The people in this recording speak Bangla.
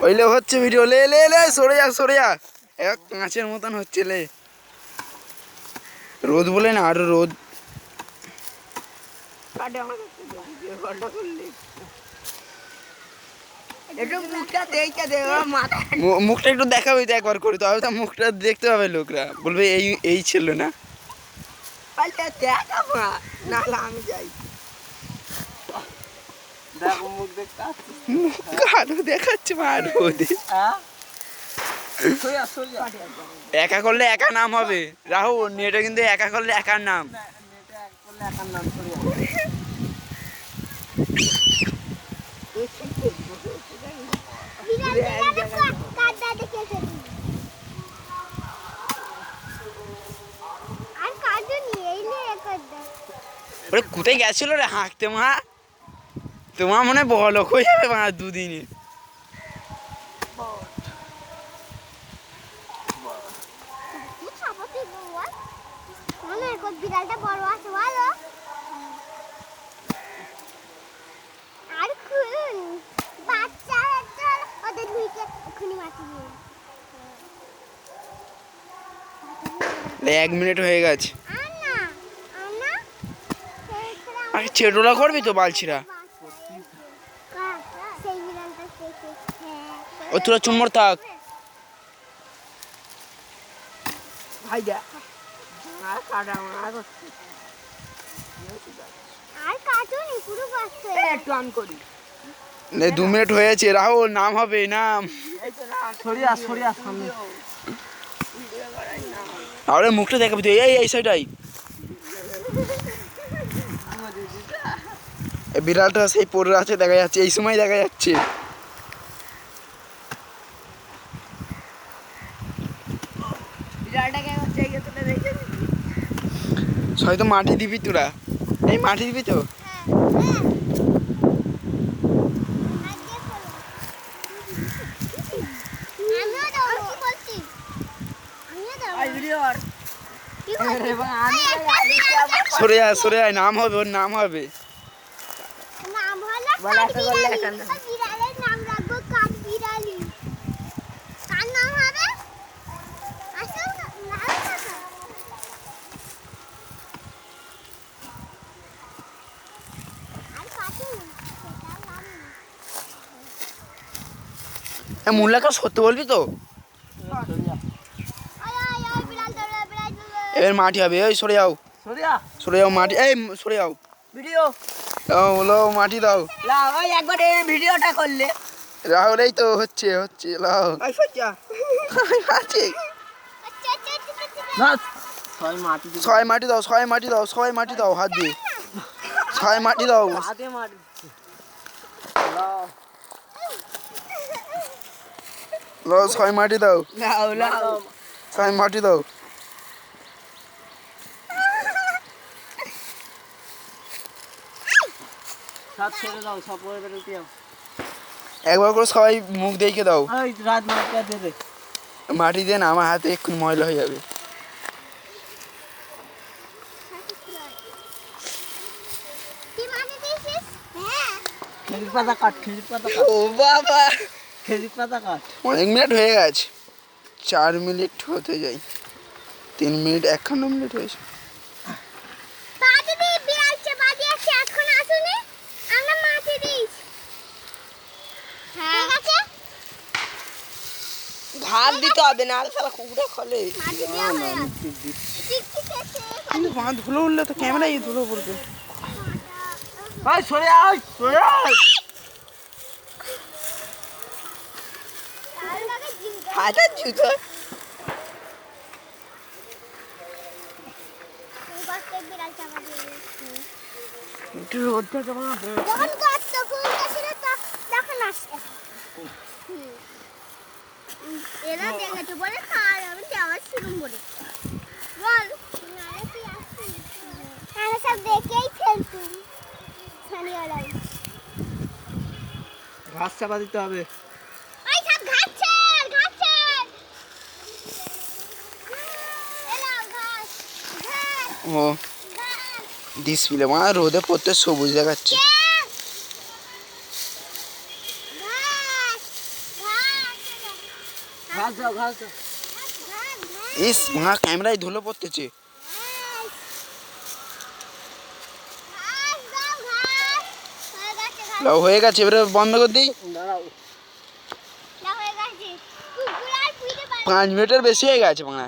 ওইলে হচ্ছে ভিডিও, লে লে লে সরে যা সরে যা, এক কাঁচের মতন হচ্ছে লে। রোদ বলে না, আরো রোদ। মুখটা একটু দেখাবে তো একবার করে, তবে তো মুখটা দেখতে পাবে লোকরা, বলবে এই এই ছিল না। আমি যাই আরো দেখাচ্ছে আর রোদে। একা করলে একা নাম হবে রাহুল, নেটে কিন্তু একা করলে একার নাম। কোথায় গেছিল রে হাঁকতে মা? তোমার মনে বলক হয়ে যাবে মা দুদিনে। বিড়ালটা বড় আছে ভালো। আর খুন বাচ্চা ওদের ধুইকে খুনি মাটি দিয়ে। 1 মিনিট হয়ে গেছে। আর চেটোলা করবি তো বালছিরা। ও তোরা চুম্বর থাক। ভাইয়া আর কাটুনি পুরো বাচ্চা একটু অন করি। 2 মিনিট হয়েছে রাহুল, নাম হবে নাম। সরিয়া সরিয়া সামনে আরে মুখটা দেখাবি তো, এই এই সাইডাই। বিড়ালটা সেই পড়ে আছে দেখা যাচ্ছে, এই সময় দেখা যাচ্ছে। হয়তো মাটি দিবি তোরা, এই মাটি দিবি তো। সরে আয় সরে আয়, নাম হবে ওর নাম হবে। বিড়ালের নাম রাখবো কাঠবিড়ালি। কার নাম হবে? মুল্লাকে সত্যি বলবি তো? এবার মাটি হবে, ওই সরে যাও সরে যাও, মাটি এই সরে যাও। ভিডিও লো মাটি দাও। ওই একবার এই ভিডিওটা করলে রাহুল এই তো হচ্ছে হচ্ছে লাও। আছে ছয় মাটি দাও, ছয় মাটি দাও, ছয় মাটি দাও হাত দিয়ে, ছয় মাটি দাও। লো ছয় মাটি দাও, ছয় মাটি দাও। একবার করে সবাই মুখ দেখে দাও। মাটি দিয়ে না, আমার হাতে এক্ষুনি ময়লা হয়ে যাবে। ও বাবা, অনেক মিনিট হয়ে গেছে, 4 মিনিট হতে যাই, 3 মিনিট 51 মিনিট হয়েছে। ধান দিতে হবে না, শালা কুকুরে খলে। ধুলো উঠলে তো ক্যামেরায় ধুলো পড়বে। সরে আয় সরে আয়। হাজার জুতো একটু রোদটা কেমন এরা দেখেছে বলে খাওয়া যাবে, যাওয়ার শুরু করে বল। আমরা সব দেখেই ফেলতুম। ঘাস চাপা দিতে হবে। ও ডিসপ্লে মা রোদে পড়তে সবুজ দেখাচ্ছে। ঘাস দাও ঘাস দাও ইস মা ক্যামেরায় ধুলো পড়তেছে। লাও হয়ে গেছে, এবারে বন্ধ করে দিই। দাঁড়াও 5 মিনিটের বেশি হয়ে গেছে বাংলা।